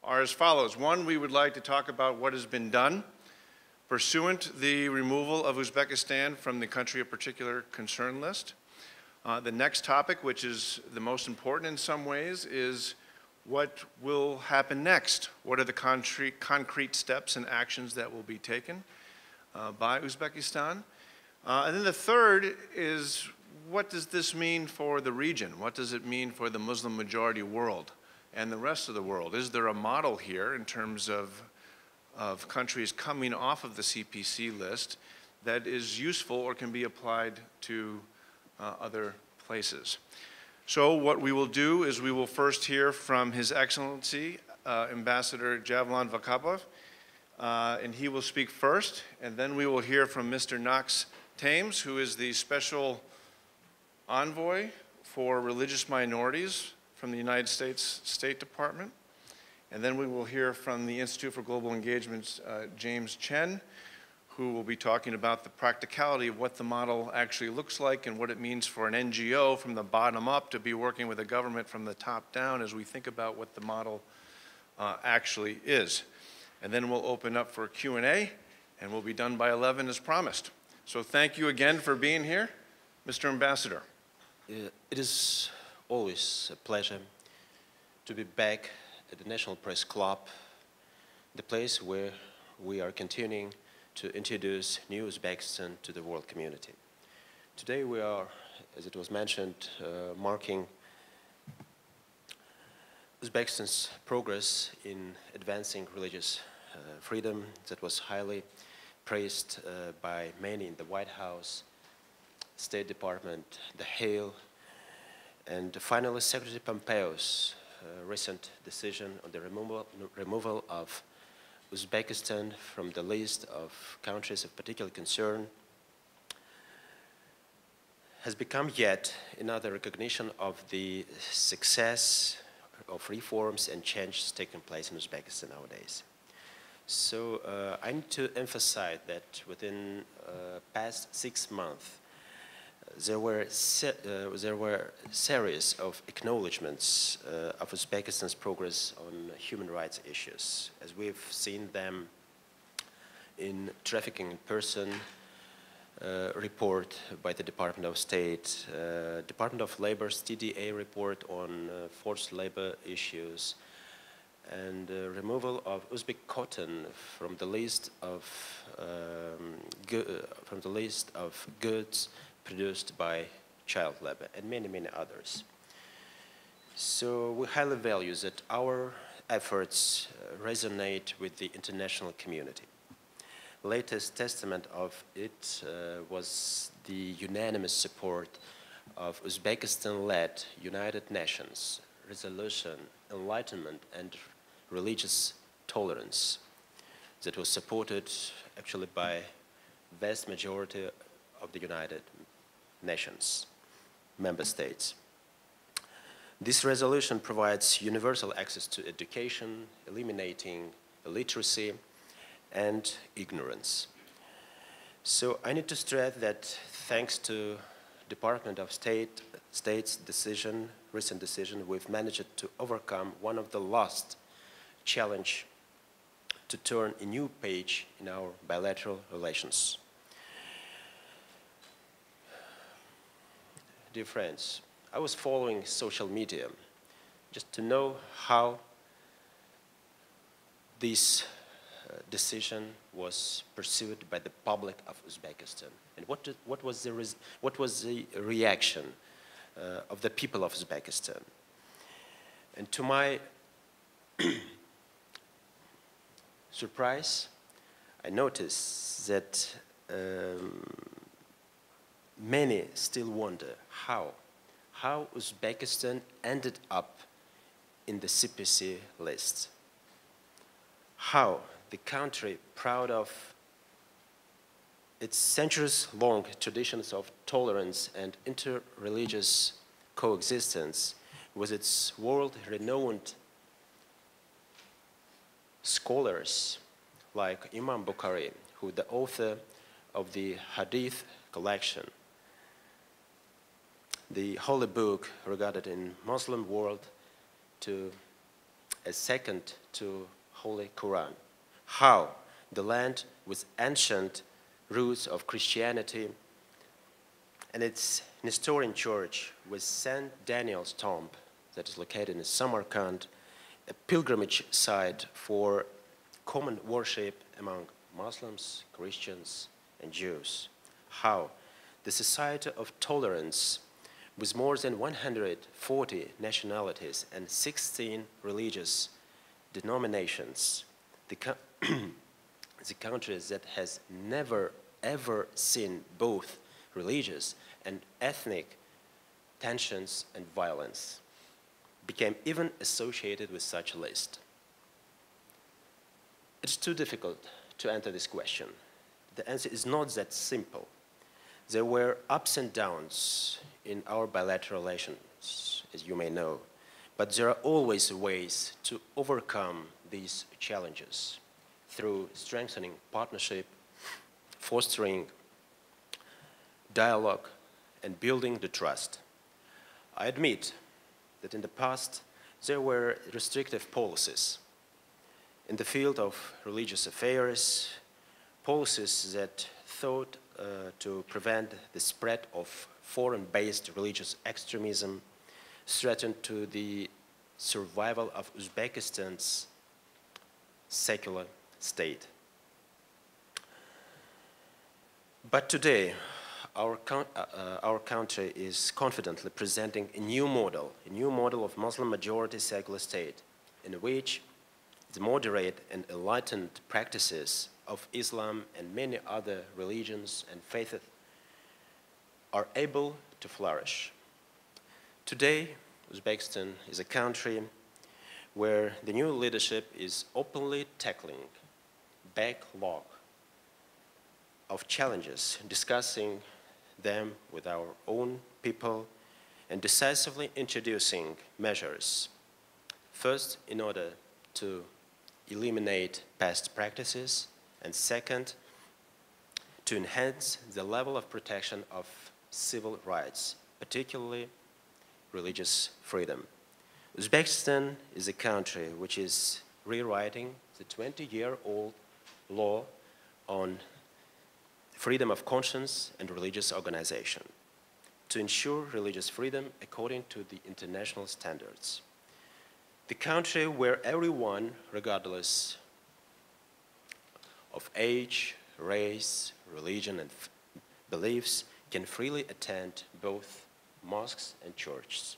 are as follows. One, we would like to talk about what has been done pursuant the removal of Uzbekistan from the country of particular concern list. The next topic, which is the most important in some ways, is what will happen next? What are the concrete steps and actions that will be taken by Uzbekistan? And then the third is, what does this mean for the region? What does it mean for the Muslim majority world and the rest of the world? Is there a model here in terms of countries coming off of the CPC list that is useful or can be applied to other places? So what we will do is we will first hear from His Excellency Ambassador JAVLON VAKHABOV, and he will speak first, and then we will hear from Mr. KNOX THAMES, who is the Special Envoy for Religious Minorities from the United States State Department. And then we will hear from the Institute for Global Engagement's James CHEN, who will be talking about the practicality of what the model actually looks like and what it means for an NGO from the bottom up to be working with a government from the top down as we think about what the model actually is. And then we'll open up for Q&A, and we'll be done by 11 as promised. So thank you again for being here. Mr. Ambassador. It is always a pleasure to be back at the National Press Club, the place where we are continuing to introduce new Uzbekistan to the world community. Today we are, as it was mentioned, marking Uzbekistan's progress in advancing religious freedom that was highly praised by many in the White House, State Department, the Hill, and finally Secretary Pompeo's recent decision on the removal of Uzbekistan from the list of countries of particular concern has become yet another recognition of the success of reforms and changes taking place in Uzbekistan nowadays. So I need to emphasize that within past 6 months, there were series of acknowledgements of Uzbekistan's progress on human rights issues, as we've seen them in trafficking in person report by the Department of State, Department of Labor's TDA report on forced labor issues, and removal of Uzbek cotton from the list of goods produced by child labor, and many, many others. So we highly value that our efforts resonate with the international community. Latest testament of it was the unanimous support of Uzbekistan-led United Nations resolution, enlightenment and religious tolerance that was supported actually by vast majority of the United Nations member states. This resolution provides universal access to education, eliminating illiteracy and ignorance. So I need to stress that thanks to Department of State's decision, recent decision, we've managed to overcome one of the last challenge to turn a new page in our bilateral relations. Dear friends, I was following social media just to know how this decision was pursued by the public of Uzbekistan, and what was the reaction of the people of Uzbekistan. And to my surprise, I noticed that many still wonder how Uzbekistan ended up in the CPC list. How the country, proud of its centuries-long traditions of tolerance and interreligious coexistence, with its world-renowned scholars like Imam Bukhari, who is the author of the Hadith collection, the holy book regarded in Muslim world to as second to Holy Quran. How the land with ancient roots of Christianity and its Nestorian church with St. Daniel's tomb that is located in Samarkand, a pilgrimage site for common worship among Muslims, Christians, and Jews. How the society of tolerance with more than 140 nationalities and 16 religious denominations, the country that has never ever seen both religious and ethnic tensions and violence, became even associated with such a list. It's too difficult to answer this question. The answer is not that simple. There were ups and downs in our bilateral relations, as you may know, but there are always ways to overcome these challenges through strengthening partnership, fostering dialogue, and building the trust. I admit that in the past there were restrictive policies in the field of religious affairs, policies that thought to prevent the spread of foreign-based religious extremism, threatened to the survival of Uzbekistan's secular state. But today, our country is confidently presenting a new model of Muslim-majority secular state, in which the moderate and enlightened practices of Islam and many other religions and faiths are able to flourish. Today, Uzbekistan is a country where the new leadership is openly tackling backlog of challenges, discussing them with our own people, and decisively introducing measures. First, in order to eliminate past practices, and second, to enhance the level of protection of civil rights, particularly religious freedom. Uzbekistan is a country which is rewriting the 20-year-old law on freedom of conscience and religious organization to ensure religious freedom according to the international standards. The country where everyone, regardless of age, race, religion, and beliefs, can freely attend both mosques and churches.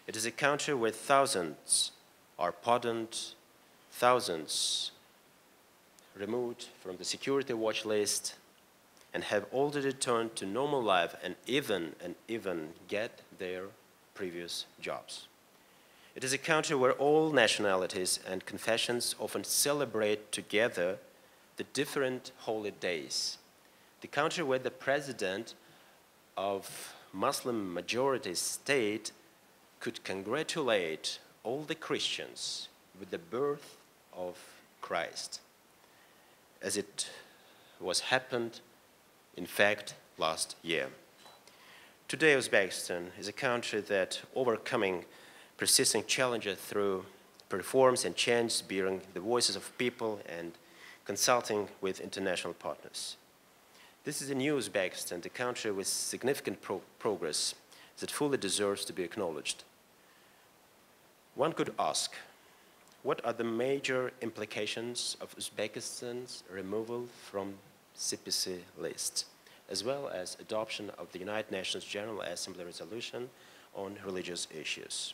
It is a country where thousands are pardoned, thousands removed from the security watch list, and have already returned to normal life and even get their previous jobs. It is a country where all nationalities and confessions often celebrate together the different holy days. The country where the president of Muslim majority state could congratulate all the Christians with the birth of Christ, as it was happened, in fact, last year. Today, Uzbekistan is a country that overcoming persisting challenges through reforms and change, bearing the voices of people and consulting with international partners. This is a new Uzbekistan, a country with significant progress that fully deserves to be acknowledged. One could ask, what are the major implications of Uzbekistan's removal from CPC list, as well as adoption of the United Nations General Assembly resolution on religious issues,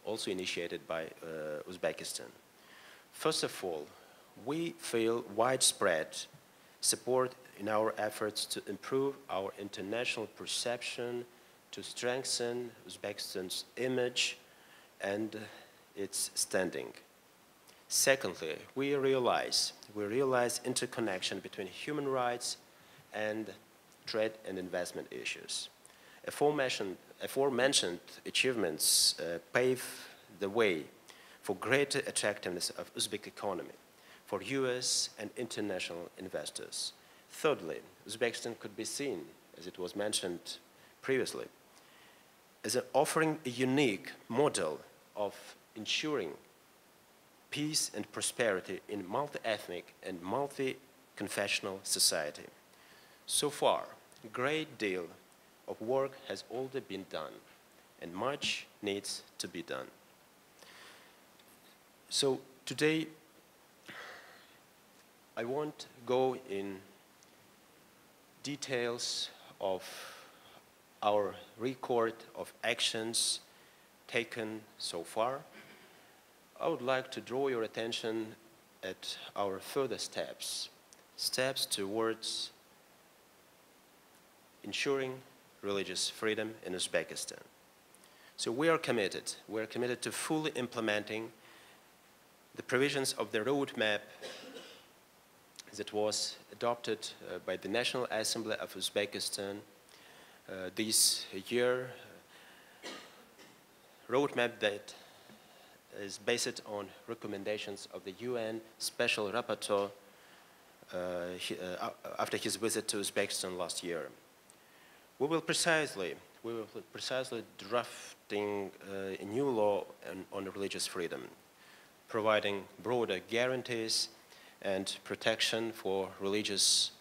also initiated by Uzbekistan? First of all, we feel widespread support in our efforts to improve our international perception, to strengthen Uzbekistan's image and its standing. Secondly, we realize interconnection between human rights and trade and investment issues. Aforementioned achievements pave the way for greater attractiveness of Uzbek economy for US and international investors. Thirdly, Uzbekistan could be seen, as it was mentioned previously, as offering a unique model of ensuring peace and prosperity in multi-ethnic and multi-confessional society. So far, a great deal of work has already been done, and much needs to be done. So today, I won't go in details of our record of actions taken so far. I would like to draw your attention at our further steps towards ensuring religious freedom in Uzbekistan. So we are committed to fully implementing the provisions of the roadmap that was adopted by the National Assembly of Uzbekistan this year, roadmap that is based on recommendations of the UN Special Rapporteur after his visit to Uzbekistan last year. We will precisely drafting a new law on religious freedom, providing broader guarantees and protection for religious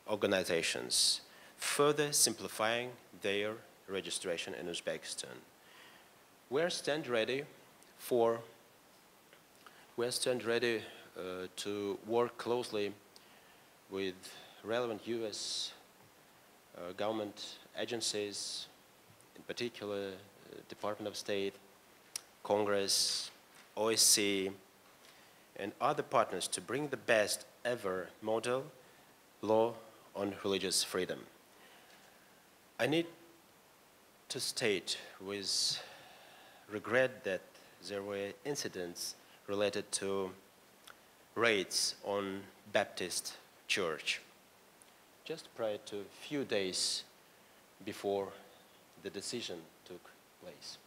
organizations, further simplifying their registration in Uzbekistan. We stand ready to work closely with relevant US government agencies, in particular Department of State, Congress, OSCE, and other partners to bring the best ever model law on religious freedom. I need to state with regret that there were incidents related to raids on Baptist Church just prior to a few days before the decision took place.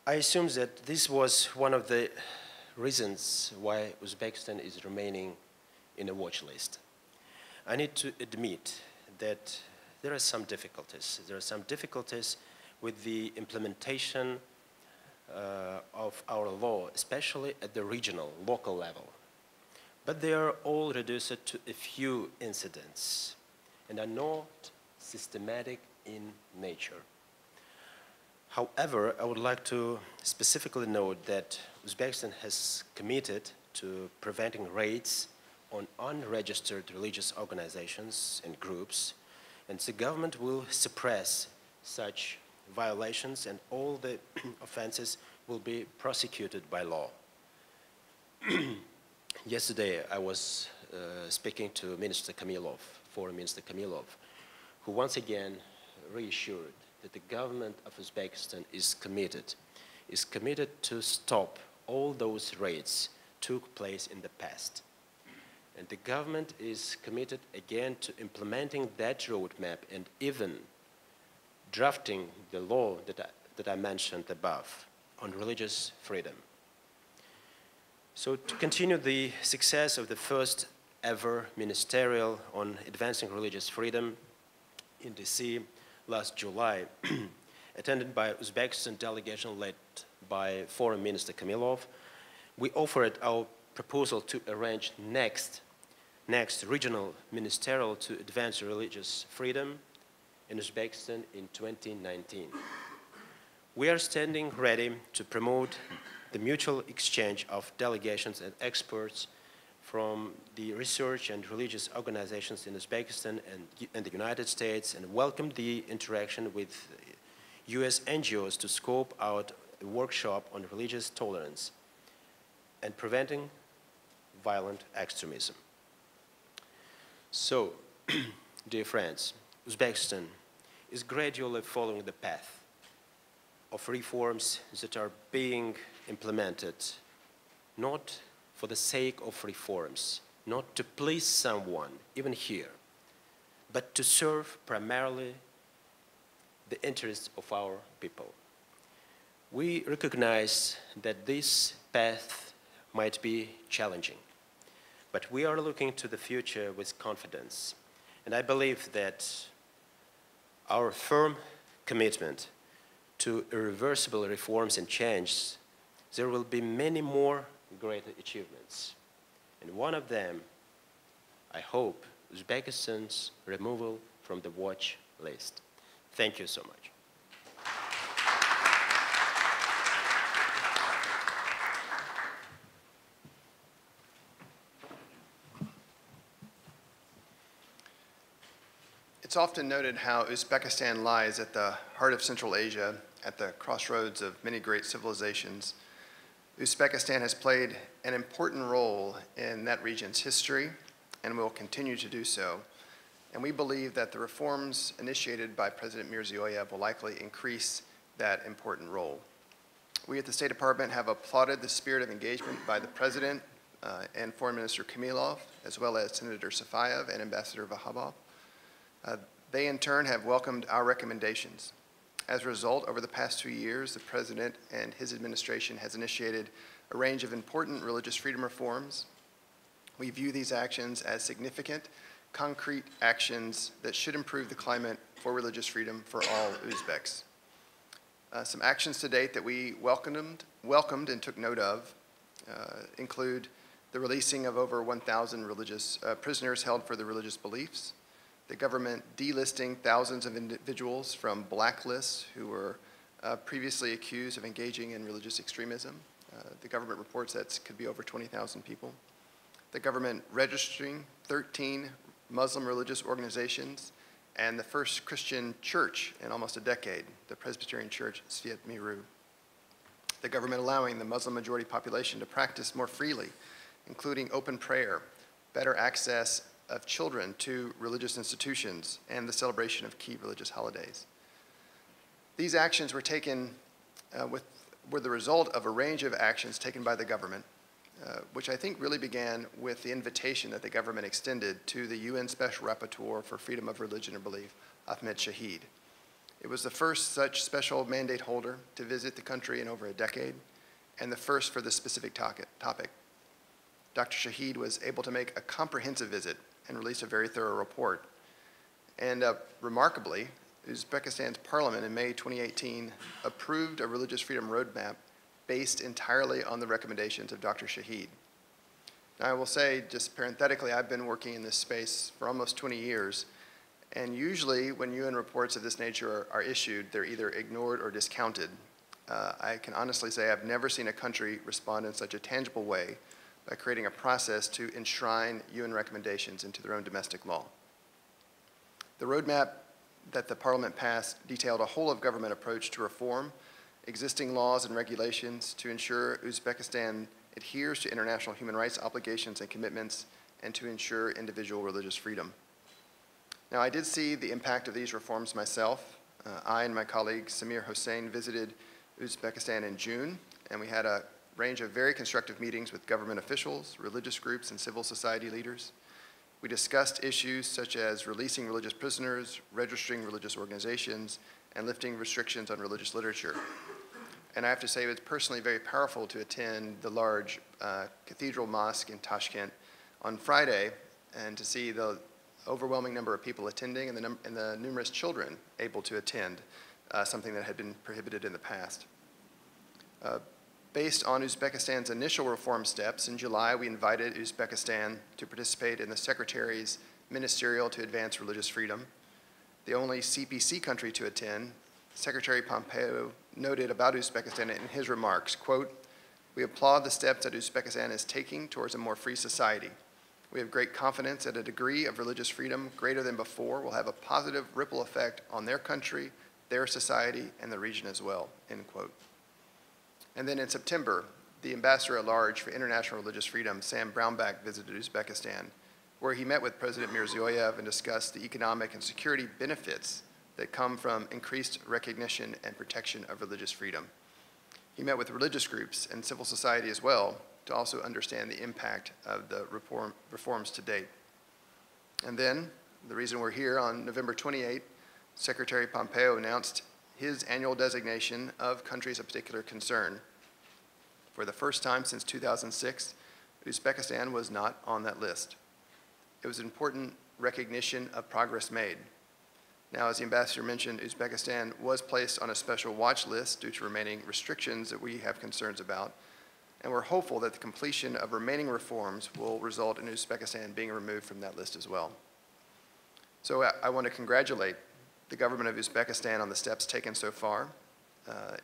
I assume that this was one of the reasons why Uzbekistan is remaining in a watch list. I need to admit that there are some difficulties. There are some difficulties with the implementation of our law, especially at the regional, local level. But they are all reduced to a few incidents and are not systematic in nature. However, I would like to specifically note that Uzbekistan has committed to preventing raids on unregistered religious organizations and groups, and the government will suppress such violations and all the offenses will be prosecuted by law. Yesterday, I was speaking to Minister Kamilov, Foreign Minister Kamilov, who once again reassured that the government of Uzbekistan is committed to stop all those raids took place in the past. And the government is committed again to implementing that roadmap and even drafting the law that I mentioned above on religious freedom. So to continue the success of the first ever ministerial on advancing religious freedom in DC last July, attended by Uzbekistan delegation led by Foreign Minister Kamilov, we offered our proposal to arrange next regional ministerial to advance religious freedom in Uzbekistan in 2019. We are standing ready to promote the mutual exchange of delegations and experts from the research and religious organizations in Uzbekistan and the United States, and welcome the interaction with US NGOs to scope out a workshop on religious tolerance and preventing violent extremism. So, dear friends, Uzbekistan is gradually following the path of reforms that are being implemented, not for the sake of reforms, not to please someone, even here, but to serve primarily the interests of our people. We recognize that this path might be challenging, but we are looking to the future with confidence. And I believe that our firm commitment to irreversible reforms and change there will be many more great achievements. And one of them, I hope, Uzbekistan's removal from the watch list. Thank you so much. It's often noted how Uzbekistan lies at the heart of Central Asia, at the crossroads of many great civilizations. Uzbekistan has played an important role in that region's history and will continue to do so. And we believe that the reforms initiated by President Mirziyoyev will likely increase that important role. We at the State Department have applauded the spirit of engagement by the President and Foreign Minister Kamilov, as well as Senator Safayev and Ambassador VAKHABOV. They in turn have welcomed our recommendations. As a result, over the past 2 years, the President and his administration has initiated a range of important religious freedom reforms. We view these actions as significant, concrete actions that should improve the climate for religious freedom for all Uzbeks. Some actions to date that we welcomed and took note of include the releasing of over 1,000 religious prisoners held for their religious beliefs, the government delisting thousands of individuals from blacklists who were previously accused of engaging in religious extremism. The government reports that could be over 20,000 people. The government registering 13 Muslim religious organizations and the first Christian church in almost a decade, the Presbyterian Church Sviat Miru. The government allowing the Muslim majority population to practice more freely, including open prayer, better access of children to religious institutions, and the celebration of key religious holidays. These actions were taken were the result of a range of actions taken by the government, which I think really began with the invitation that the government extended to the UN Special Rapporteur for Freedom of Religion and Belief, Ahmed Shahid. It was the first such special mandate holder to visit the country in over a decade, and the first for this specific topic. Dr. Shahid was able to make a comprehensive visit and released a very thorough report. And remarkably, Uzbekistan's parliament in May 2018 approved a religious freedom roadmap based entirely on the recommendations of Dr. Shahid. Now, I will say, just parenthetically, I've been working in this space for almost 20 years, and usually when UN reports of this nature are issued, they're either ignored or discounted. I can honestly say I've never seen a country respond in such a tangible way by creating a process to enshrine UN recommendations into their own domestic law. The roadmap that the Parliament passed detailed a whole-of-government approach to reform existing laws and regulations to ensure Uzbekistan adheres to international human rights obligations and commitments and to ensure individual religious freedom. Now, I did see the impact of these reforms myself. I and my colleague Samir Hossein visited Uzbekistan in June, and we had a range of very constructive meetings with government officials, religious groups, and civil society leaders. We discussed issues such as releasing religious prisoners, registering religious organizations, and lifting restrictions on religious literature. And I have to say, it was personally very powerful to attend the large cathedral mosque in Tashkent on Friday and to see the overwhelming number of people attending and the numerous children able to attend, something that had been prohibited in the past. Based on Uzbekistan's initial reform steps, in July we invited Uzbekistan to participate in the Secretary's Ministerial to Advance Religious Freedom. The only CPC country to attend, Secretary Pompeo noted about Uzbekistan in his remarks, quote, "We applaud the steps that Uzbekistan is taking towards a more free society. We have great confidence that a degree of religious freedom greater than before will have a positive ripple effect on their country, their society, and the region as well," end quote. And then in September, the Ambassador at Large for International Religious Freedom, Sam Brownback, visited Uzbekistan, where he met with President Mirziyoyev and discussed the economic and security benefits that come from increased recognition and protection of religious freedom. He met with religious groups and civil society as well to also understand the impact of the reforms to date. And then, the reason we're here, on November 28, Secretary Pompeo announced his annual designation of countries of particular concern. For the first time since 2006, Uzbekistan was not on that list. It was an important recognition of progress made. Now, as the ambassador mentioned, Uzbekistan was placed on a special watch list due to remaining restrictions that we have concerns about, and we're hopeful that the completion of remaining reforms will result in Uzbekistan being removed from that list as well. So I want to congratulate the government of Uzbekistan on the steps taken so far.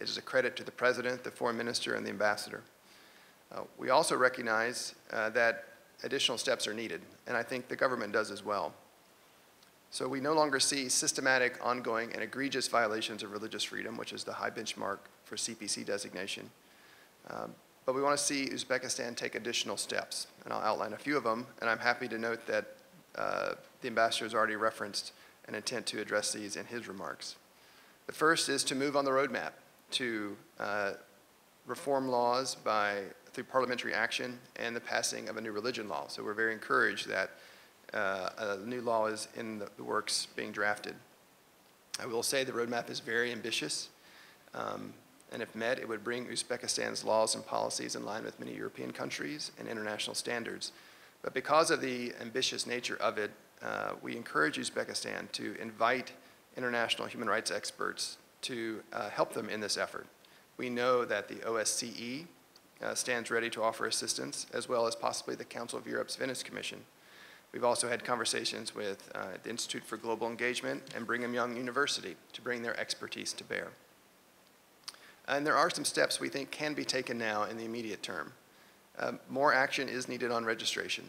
It is a credit to the President, the Foreign Minister, and the Ambassador. We also recognize that additional steps are needed, and I think the government does as well. So we no longer see systematic, ongoing, and egregious violations of religious freedom, which is the high benchmark for CPC designation. But we want to see Uzbekistan take additional steps, and I'll outline a few of them, and I'm happy to note that the ambassador has already referenced an intent to address these in his remarks. The first is to move on the roadmap to reform laws through parliamentary action and the passing of a new religion law. So we're very encouraged that a new law is in the works being drafted. I will say the roadmap is very ambitious, and if met, it would bring Uzbekistan's laws and policies in line with many European countries and international standards. But because of the ambitious nature of it, we encourage Uzbekistan to invite international human rights experts to help them in this effort. We know that the OSCE stands ready to offer assistance, as well as possibly the Council of Europe's Venice Commission. We've also had conversations with the Institute for Global Engagement and Brigham Young University to bring their expertise to bear. And there are some steps we think can be taken now in the immediate term. More action is needed on registration.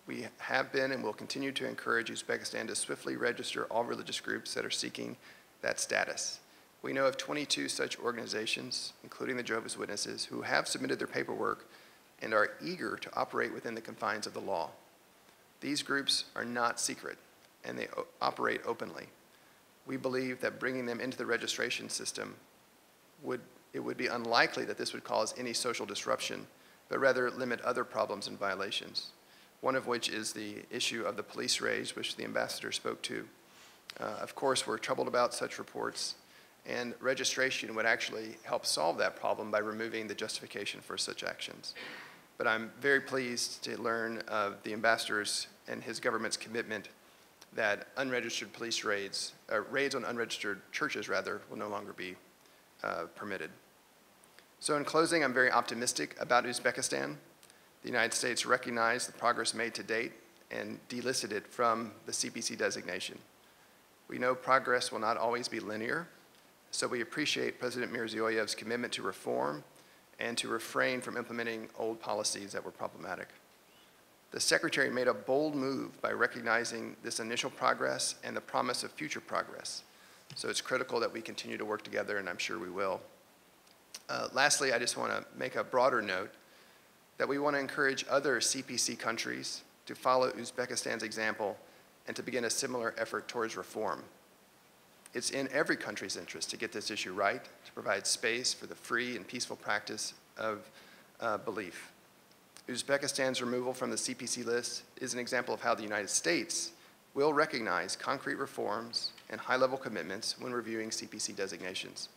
We have been and will continue to encourage Uzbekistan to swiftly register all religious groups that are seeking that status. We know of 22 such organizations, including the Jehovah's Witnesses, who have submitted their paperwork and are eager to operate within the confines of the law. These groups are not secret, and they operate openly. We believe that bringing them into the registration system it would be unlikely that this would cause any social disruption, but rather limit other problems and violations, one of which is the issue of the police raids, which the ambassador spoke to. Of course, we're troubled about such reports, and registration would actually help solve that problem by removing the justification for such actions. But I'm very pleased to learn of the ambassador's and his government's commitment that unregistered police raids on unregistered churches, rather, will no longer be permitted. So in closing, I'm very optimistic about Uzbekistan. The United States recognized the progress made to date and delisted it from the CPC designation. We know progress will not always be linear, so we appreciate President Mirziyoyev's commitment to reform and to refrain from implementing old policies that were problematic. The Secretary made a bold move by recognizing this initial progress and the promise of future progress. So it's critical that we continue to work together, and I'm sure we will. Lastly, I just want to make a broader note that we want to encourage other CPC countries to follow Uzbekistan's example and to begin a similar effort towards reform. It's in every country's interest to get this issue right, to provide space for the free and peaceful practice of belief. Uzbekistan's removal from the CPC list is an example of how the United States will recognize concrete reforms and high-level commitments when reviewing CPC designations.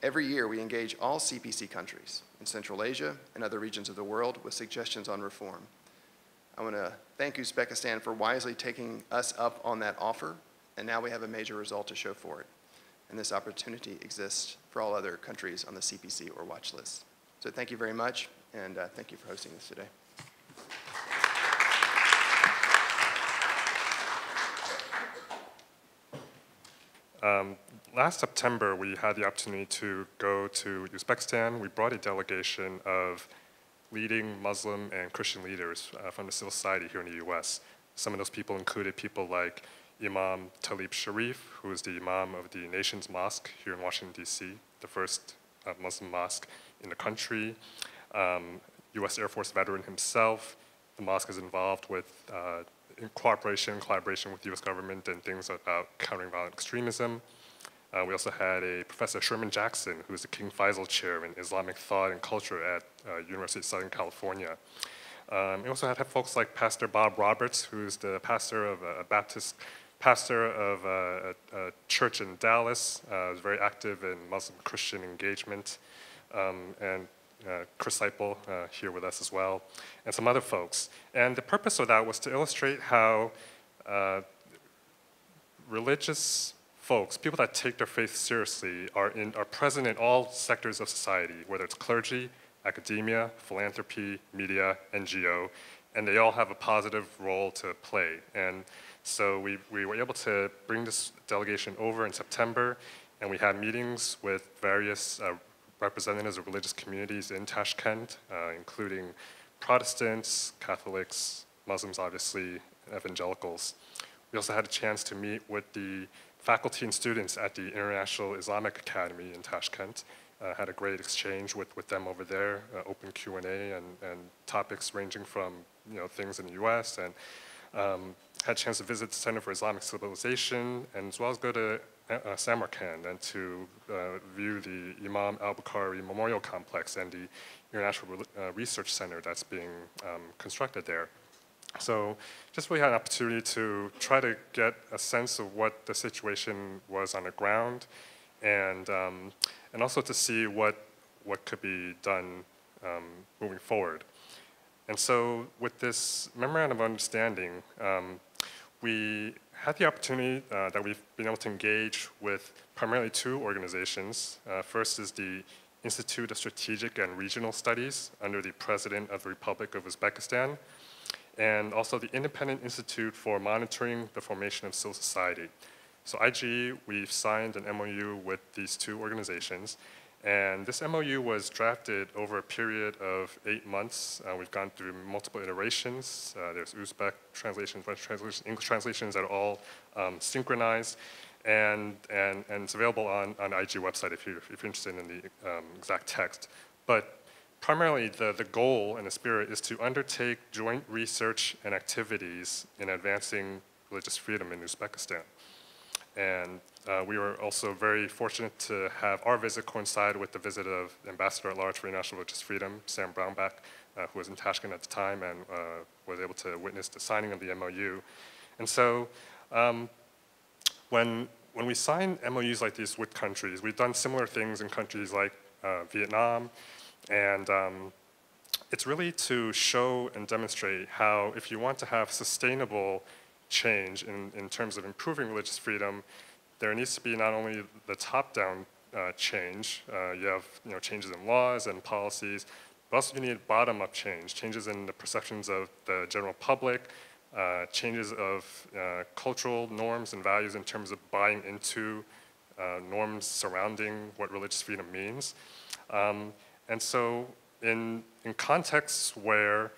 Every year, we engage all CPC countries in Central Asia and other regions of the world with suggestions on reform. I want to thank Uzbekistan for wisely taking us up on that offer, and now we have a major result to show for it. And this opportunity exists for all other countries on the CPC or watch list. So thank you very much, and thank you for hosting this today. Last September, we had the opportunity to go to Uzbekistan. We brought a delegation of leading Muslim and Christian leaders from the civil society here in the US. Some of those people included people like Imam Talib Sharif, who is the Imam of the Nation's Mosque here in Washington, D.C., the first Muslim mosque in the country. US Air Force veteran himself. The mosque is involved with in collaboration with the US government and things about countering violent extremism. We also had a Professor Sherman Jackson, who is the King Faisal Chair in Islamic Thought and Culture at University of Southern California. We also had folks like Pastor Bob Roberts, who's the pastor of a Baptist pastor of a church in Dallas, was very active in Muslim-Christian engagement, and Chris Seipel here with us as well, and some other folks. And the purpose of that was to illustrate how religious folks, people that take their faith seriously, are present in all sectors of society, whether it's clergy, academia, philanthropy, media, NGO, and they all have a positive role to play. And so we were able to bring this delegation over in September, and we had meetings with various representatives of religious communities in Tashkent, including Protestants, Catholics, Muslims, obviously, evangelicals. We also had a chance to meet with the faculty and students at the International Islamic Academy in Tashkent. Had a great exchange with them over there, open Q&A and topics ranging from things in the US, and had a chance to visit the Center for Islamic Civilization, and as well as go to Samarkand and to view the Imam al-Bukhari Memorial Complex and the International Research Center that's being constructed there. So just really had an opportunity to try to get a sense of what the situation was on the ground, and also to see what could be done moving forward. And so with this memorandum of understanding, we had the opportunity that we've been able to engage with primarily two organizations. First is the Institute of Strategic and Regional Studies under the President of the Republic of Uzbekistan, and also the Independent Institute for Monitoring the Formation of Civil Society. So IG, we've signed an MOU with these two organizations, and this MOU was drafted over a period of 8 months. We've gone through multiple iterations. There's Uzbek translations, French translations, English translations that are all synchronized, and it's available on IG website if you're interested in the exact text. But primarily, the goal and the spirit is to undertake joint research and activities in advancing religious freedom in Uzbekistan. And we were also very fortunate to have our visit coincide with the visit of Ambassador-at-Large for International Religious Freedom, Sam Brownback, who was in Tashkent at the time and was able to witness the signing of the MOU. And so when we sign MOUs like these with countries, we've done similar things in countries like Vietnam, and it's really to show and demonstrate how if you want to have sustainable change in terms of improving religious freedom, there needs to be not only the top-down change, you have changes in laws and policies, but also you need bottom-up change, changes in the perceptions of the general public, changes of cultural norms and values in terms of buying into norms surrounding what religious freedom means. And so in contexts where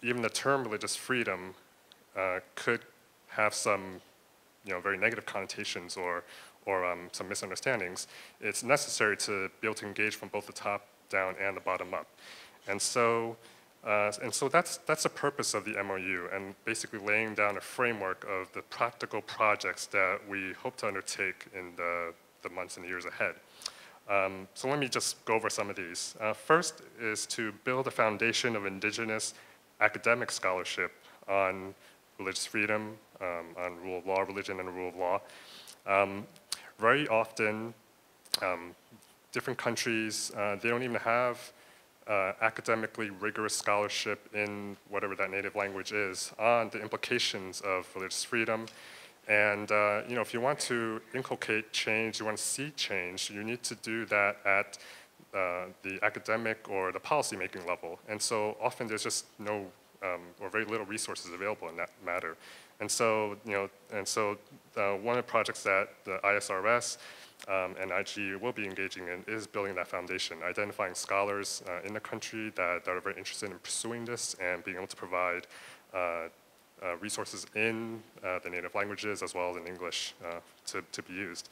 even the term religious freedom could have some very negative connotations or some misunderstandings, it's necessary to be able to engage from both the top down and the bottom up. And so that's the purpose of the MOU, and basically laying down a framework of the practical projects that we hope to undertake in the months and years ahead. So let me just go over some of these. First is to build a foundation of indigenous academic scholarship on religious freedom, on rule of law, religion, and the rule of law. Very often, different countries, they don't even have academically rigorous scholarship in whatever that native language is on the implications of religious freedom. And if you want to inculcate change, you want to see change, you need to do that at the academic or the policy-making level. And so often there's just no or very little resources available in that matter. And so, one of the projects that the ISRS and IG will be engaging in is building that foundation, identifying scholars in the country that are very interested in pursuing this and being able to provide resources in the native languages as well as in English to be used.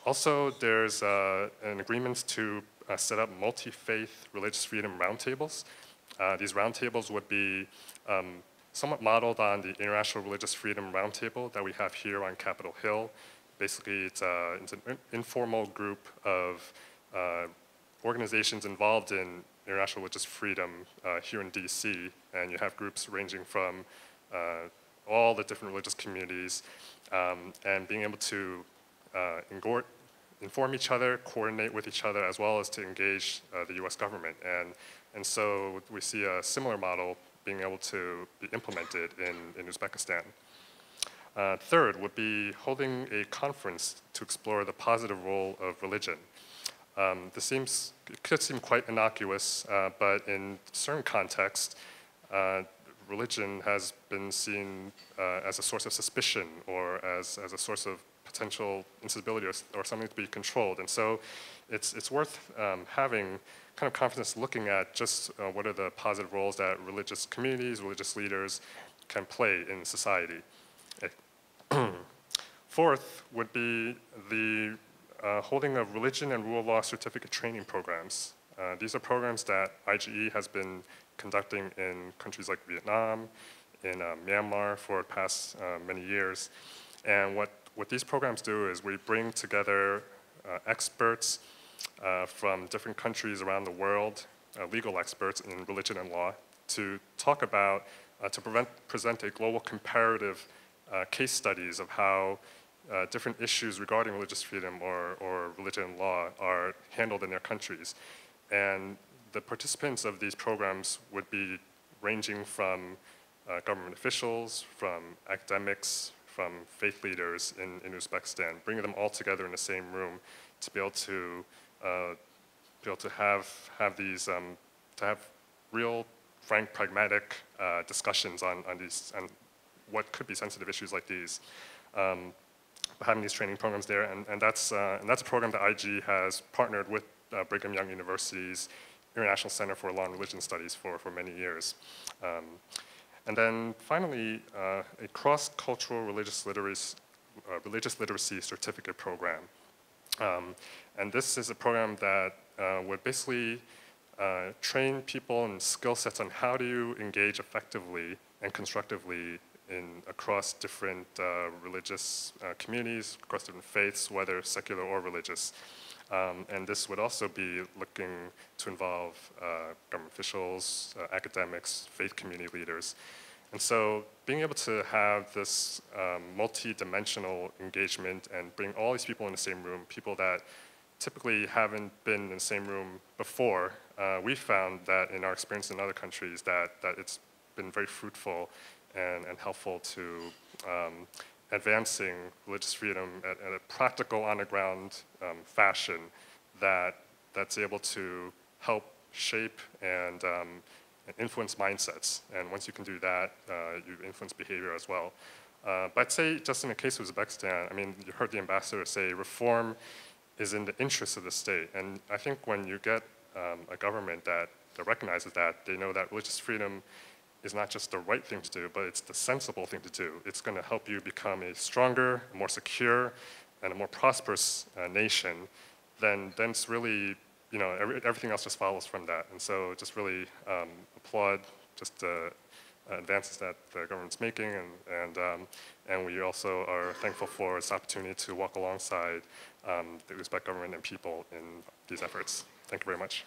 Also, there's an agreement to set up multi-faith religious freedom roundtables. These roundtables would be somewhat modeled on the International Religious Freedom Roundtable that we have here on Capitol Hill. Basically, it's an informal group of organizations involved in international religious freedom here in DC, and you have groups ranging from all the different religious communities, and being able to inform each other, coordinate with each other, as well as to engage the US government. And so we see a similar model being able to be implemented in Uzbekistan. Third would be holding a conference to explore the positive role of religion. It could seem quite innocuous, but in certain contexts, religion has been seen as a source of suspicion or as a source of potential instability or something to be controlled. And so it's worth having kind of conferences looking at just what are the positive roles that religious communities, religious leaders can play in society. Fourth would be the holding of religion and rule of law certificate training programs. These are programs that IGE has been conducting in countries like Vietnam, in Myanmar for the past many years. And what these programs do is we bring together experts from different countries around the world, legal experts in religion and law, to talk about, to present a global comparative case studies of how different issues regarding religious freedom or religion and law are handled in their countries. And the participants of these programs would be ranging from government officials, from academics, from faith leaders in Uzbekistan, bringing them all together in the same room to be able to have these to have real, frank, pragmatic discussions on what could be sensitive issues like these. Having these training programs there, and that's a program that IG has partnered with Brigham Young University's International Center for Law and Religion Studies for many years. And then finally, a cross-cultural religious literacy certificate program. And this is a program that would basically train people in skill sets on how do you engage effectively and constructively across different religious communities, across different faiths, whether secular or religious. And this would also be looking to involve government officials, academics, faith community leaders. And so being able to have this multi-dimensional engagement and bring all these people in the same room, people that typically haven't been in the same room before, we found that in our experience in other countries that it's been very fruitful and helpful to advancing religious freedom at a practical, on-the-ground fashion that's able to help shape and influence mindsets. And once you can do that, you influence behavior as well. But I'd say just in the case of Uzbekistan, I mean, you heard the ambassador say reform is in the interest of the state. And I think when you get a government that recognizes that, they know that religious freedom is not just the right thing to do, but it's the sensible thing to do. It's going to help you become a stronger, more secure, and a more prosperous nation. Then it's really, you know, everything else just follows from that. And so just really applaud just the advances that the government's making, and we also are thankful for this opportunity to walk alongside the Uzbek government and people in these efforts. Thank you very much.